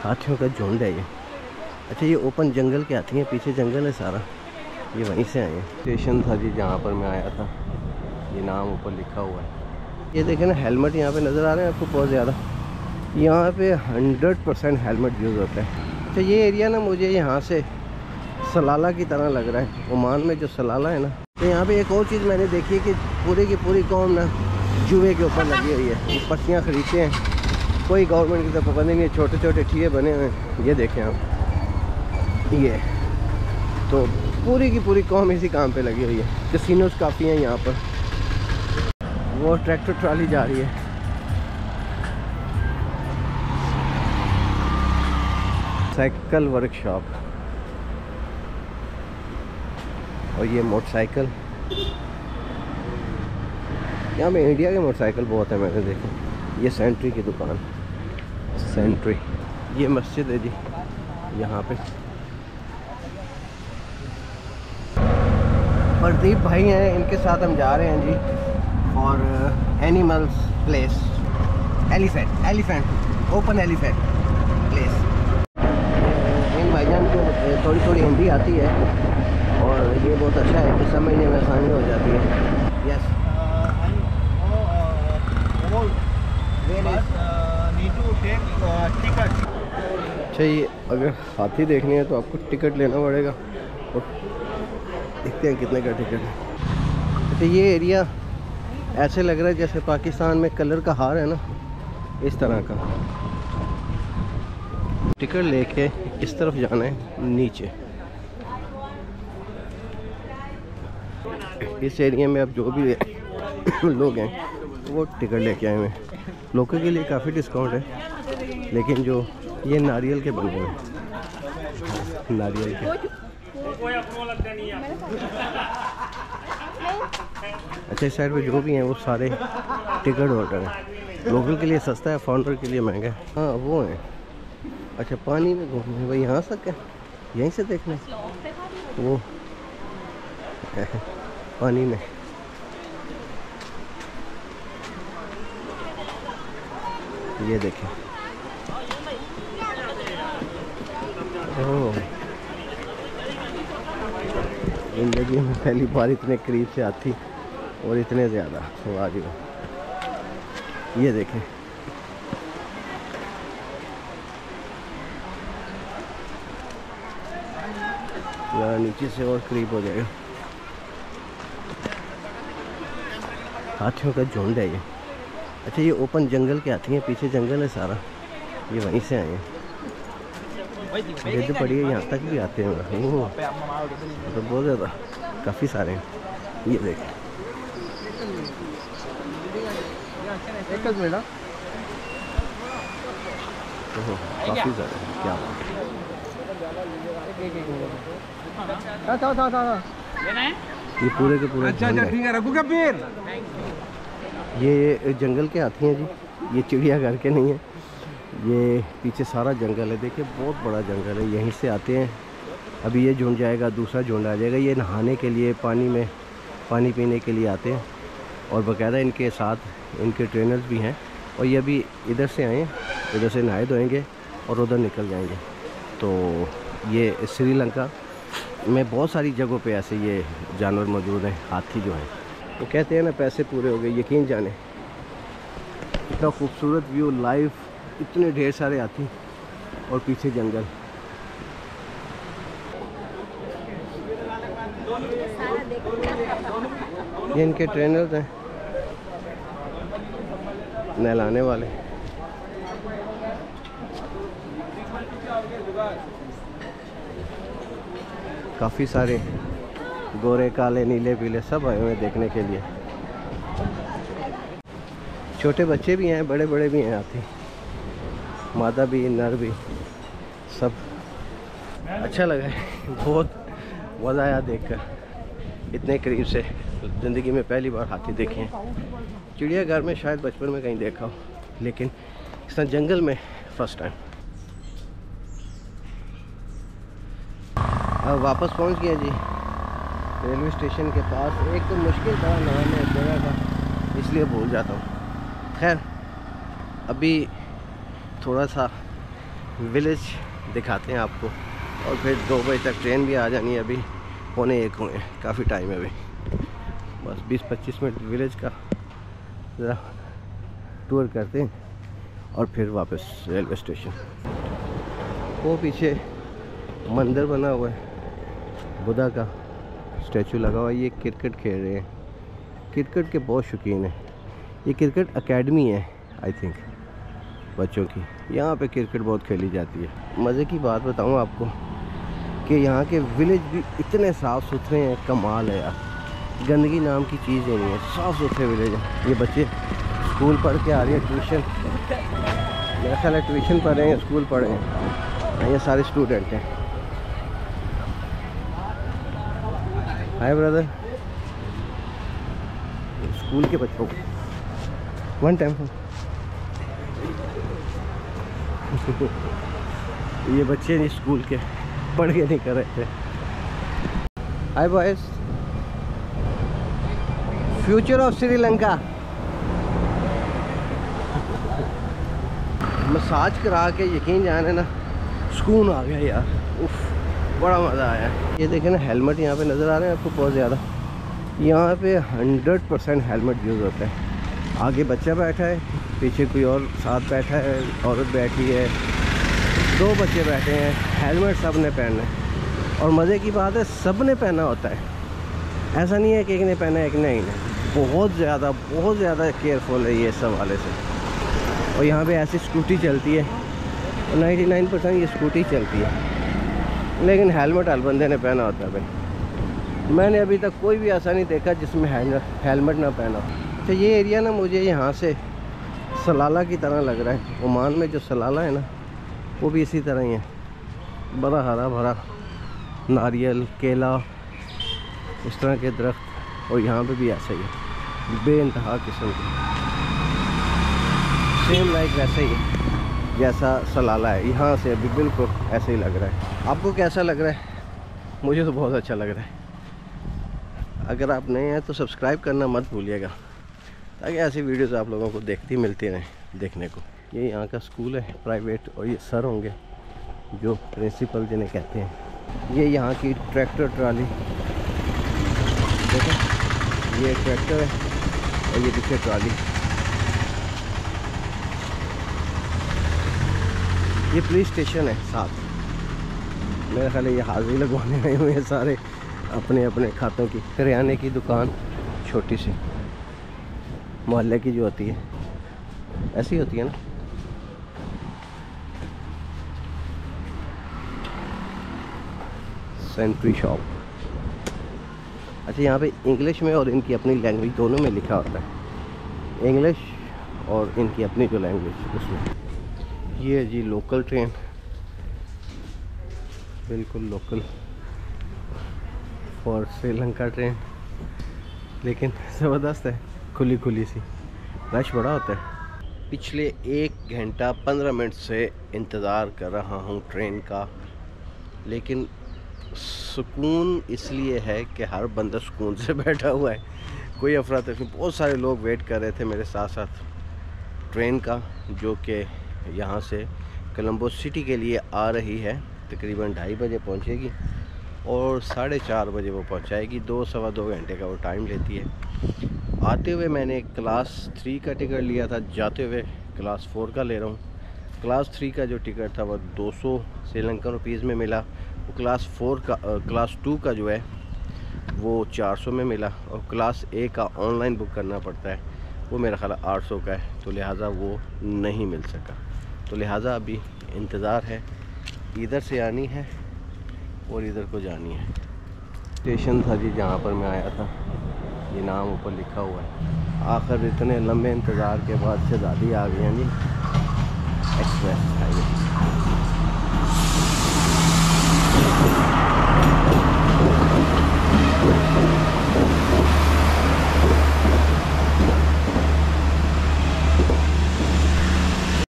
हाथियों का झुंड है ये। अच्छा, ये ओपन जंगल के हाथी हैं, पीछे जंगल है सारा, ये वहीं से आए हैं। स्टेशन था जी जहाँ पर मैं आया था, ये नाम ऊपर लिखा हुआ है। ये देखें ना, हेलमेट यहाँ पे नज़र आ रहे हैं आपको बहुत ज़्यादा। यहाँ पे 100% हेलमेट यूज़ होता है। अच्छा, ये एरिया ना मुझे यहाँ से सलाला की तरह लग रहा है, ओमान में जो सलाला है ना। तो यहाँ पे एक और चीज़ मैंने देखी है कि पूरी की पूरी कौम ना जुए के ऊपर लगी हुई है। ये पत्तियाँ खरीदते हैं, कोई गवर्नमेंट की तो पाबंदी नहीं है, छोटे छोटे ठिये बने हुए हैं। ये देखें आप, ये तो पूरी की पूरी कौम इसी काम पे लगी हुई है। कैसीनोज काफ़ी हैं यहाँ पर। वो ट्रैक्टर ट्राली जा रही है। साइकिल वर्कशॉप, और ये मोटरसाइकिल, यहाँ में इंडिया के मोटरसाइकिल बहुत है मैंने देखे। ये सेंट्री की दुकान, सेंट्री। ये मस्जिद है जी यहाँ पे। प्रदीप भाई हैं, इनके साथ हम जा रहे हैं जी for animals place, elephant open elephant place. इन भाईजान को थोड़ी थोड़ी हिंदी आती है और ये बहुत अच्छा है कि समझने में आसानी हो जाती है। यस, अच्छा, ये अगर हाथी देखनी है तो आपको टिकट लेना पड़ेगा, और देखते हैं कितने का टिकट है। तो ये एरिया ऐसे लग रहा है जैसे पाकिस्तान में कलर का हार है ना, इस तरह का। टिकट लेके इस तरफ जाना है नीचे। इस एरिया में अब जो भी लोग हैं वो टिकट लेके आए हुए हैं। लोगों के लिए काफ़ी डिस्काउंट है, लेकिन जो ये नारियल के बने हुए हैं, नारियल के। अच्छा, इस साइड पे जो भी हैं वो सारे टिकट होल्डर हैं। लोकल के लिए सस्ता है, फॉरेनर के लिए महंगा है। हाँ, वो हैं। अच्छा, पानी में घूमने भाई, यहाँ तक है, यहीं से देखना है वो पानी में। ये देखें, ओह, जिंदगी में पहली बार इतने करीब से हाथी, और इतने ज़्यादा वाजिब। ये देखें, ज़रा नीचे से और करीब हो जाएगा। हाथियों का झुंड है ये। अच्छा, ये ओपन जंगल के हाथी हैं, पीछे जंगल है सारा, ये वहीं से आए हैं। गिद्ध पड़ी है, यहाँ तक भी आते हैं। ओह, तो बहुत ज़्यादा, काफ़ी सारे हैं। ये देखें, काफ़ी सारे हैं। क्या ये पूरे के पूरे। अच्छा, ठीक है, रखूँगा फिर। ये जंगल के हाथी हैं जी, ये चिड़ियाघर के नहीं है। ये पीछे सारा जंगल है, देखिए बहुत बड़ा जंगल है। यहीं से आते हैं। अभी ये झुंड जाएगा, दूसरा झुंड आ जाएगा। ये नहाने के लिए, पानी में पानी पीने के लिए आते हैं, और बाकायदा इनके साथ इनके ट्रेनर्स भी हैं। और ये अभी इधर से आए हैं, इधर से नहाए धोएंगे और उधर निकल जाएंगे। तो ये श्रीलंका में बहुत सारी जगहों पे ऐसे ये जानवर मौजूद हैं, हाथी जो हैं। वो कहते हैं ना, पैसे पूरे हो गए। यकीन जाने, इतना खूबसूरत व्यू लाइव, इतने ढेर सारे हाथी और पीछे जंगल। ये इनके ट्रेनर्स हैं, नहलाने वाले। काफ़ी सारे गोरे, काले, नीले, पीले सब आए हुए हैं देखने के लिए। छोटे बच्चे भी हैं, बड़े बड़े भी हैं हाथी, मादा भी, नर भी, सब। अच्छा लगा है, बहुत मज़ा आया देखकर। इतने करीब से ज़िंदगी में पहली बार हाथी देखे हैं। चिड़ियाघर में शायद बचपन में कहीं देखा हो, लेकिन इस तरह जंगल में फर्स्ट टाइम। अब वापस पहुंच गया जी रेलवे स्टेशन के पास। एक तो मुश्किल बड़ा नाम है जगह का, इसलिए भूल जाता हूँ। खैर, अभी थोड़ा सा विलेज दिखाते हैं आपको, और फिर 2 बजे तक ट्रेन भी आ जानी है। अभी 1:45 हुए, काफ़ी टाइम है अभी, बस 20-25 मिनट विलेज का ज़रा टूर करते हैं और फिर वापस रेलवे स्टेशन। वो पीछे मंदिर बना हुआ है, बुद्धा का स्टैचू लगा हुआ है। ये क्रिकेट खेल रहे हैं, क्रिकेट के बहुत शौकीन हैं। ये क्रिकेट एकेडमी है आई थिंक बच्चों की, यहाँ पे क्रिकेट बहुत खेली जाती है। मज़े की बात बताऊँ आपको कि यहाँ के विलेज भी इतने साफ़ सुथरे हैं, कमाल है यार। गंदगी नाम की चीज़ ही नहीं है, साफ़ सुथरे विलेज हैं। ये बच्चे स्कूल पढ़ के आ रहे हैं, ट्यूशन, मेरा ख्याल है ट्यूशन पढ़ रहे हैं, स्कूल पढ़ रहे हैं। ये सारे स्टूडेंट हैं। हाय ब्रदर, स्कूल के बच्चों को वन टाइम ये बच्चे नहीं स्कूल के, पढ़ के नहीं कर रहे थे। Hi boys, future of Sri Lanka. Massage करा के यकीन जाने ना सुकून आ गया यार, उफ बड़ा मज़ा आया। ये देखें ना, हेलमेट यहाँ पे नज़र आ रहे हैं आपको बहुत ज़्यादा। यहाँ पे 100% हेलमेट यूज़ होता है। आगे बच्चा बैठा है, पीछे कोई और साथ बैठा है, औरत बैठी है, 2 बच्चे बैठे हैं, हेलमेट सब ने पहना है। और मज़े की बात है सब ने पहना होता है, ऐसा नहीं है कि एक ने पहना एक ने ही नहीं। बहुत ज़्यादा केयरफुल है ये इस हवाले से। और यहाँ पे ऐसी स्कूटी चलती है, 99% ये स्कूटी चलती है, लेकिन हेलमेट हर बंदे ने पहना होता है भाई। मैंने अभी तक कोई भी ऐसा नहीं देखा जिसमें हेलमेट ना पहना हो। तो ये एरिया ना मुझे यहाँ से सलाला की तरह लग रहा है। ओमान में जो सलाला है ना, वो भी इसी तरह ही है, बड़ा हरा भरा, नारियल, केला, इस तरह के दरख्त। और यहाँ पे भी ऐसा ही है, बेइंतहा किस्म की, सेम लाइक वैसे ही है जैसा सलाला है। यहाँ से अभी बिल्कुल ऐसे ही लग रहा है। आपको कैसा लग रहा है? मुझे तो बहुत अच्छा लग रहा है। अगर आप नए हैं तो सब्सक्राइब करना मत भूलिएगा, ताकि ऐसी वीडियोस आप लोगों को मिलती रहें देखने को। ये यहाँ का स्कूल है प्राइवेट, और ये सर होंगे जो प्रिंसिपल जिन्हें कहते हैं। ये यहाँ की ट्रैक्टर ट्राली, देखो ये ट्रैक्टर है और ये पीछे ट्राली। ये पुलिस स्टेशन है साथ, मेरा ख्याल है ये हाजिरी लगवाने आए हुए हैं सारे अपने अपने खातों की। करियाने की दुकान छोटी सी मोहल्ले की जो होती है, ऐसी होती है ना। सेंट्री शॉप। अच्छा, यहाँ पे इंग्लिश में और इनकी अपनी लैंग्वेज दोनों में लिखा होता है, इंग्लिश और इनकी अपनी जो लैंग्वेज उसमें। ये है जी लोकल ट्रेन, बिल्कुल लोकल फॉर श्रीलंका ट्रेन, लेकिन ज़बरदस्त है, खुली खुली सी। रश बड़ा होता है। पिछले 1 घंटा 15 मिनट से इंतज़ार कर रहा हूँ ट्रेन का, लेकिन सुकून इसलिए है कि हर बंदा सुकून से बैठा हुआ है, कोई अफरा तफरी। बहुत सारे लोग वेट कर रहे थे मेरे साथ साथ ट्रेन का, जो कि यहाँ से कोलंबो सिटी के लिए आ रही है। तकरीबन 2:30 बजे पहुँचेगी और 4:30 बजे वो पहुँचाएगी। 2-2.25 घंटे का वो टाइम लेती है। आते हुए मैंने क्लास 3 का टिकट लिया था, जाते हुए क्लास 4 का ले रहा हूँ। क्लास 3 का जो टिकट था वो 200 श्रीलंकन रुपीज़ में मिला। वो क्लास 2 का जो है वो 400 में मिला, और क्लास A का ऑनलाइन बुक करना पड़ता है, वो मेरा ख्याल 800 का है, तो लिहाजा वो नहीं मिल सका। तो लिहाजा अभी इंतज़ार है, इधर से आनी है और इधर को जानी है। स्टेशन था जी जहाँ पर मैं आया था, ये नाम ऊपर लिखा हुआ है। आखिर इतने लंबे इंतज़ार के बाद शहज़ादी आ गई हैं जी, एक्सप्रेस हाईवे।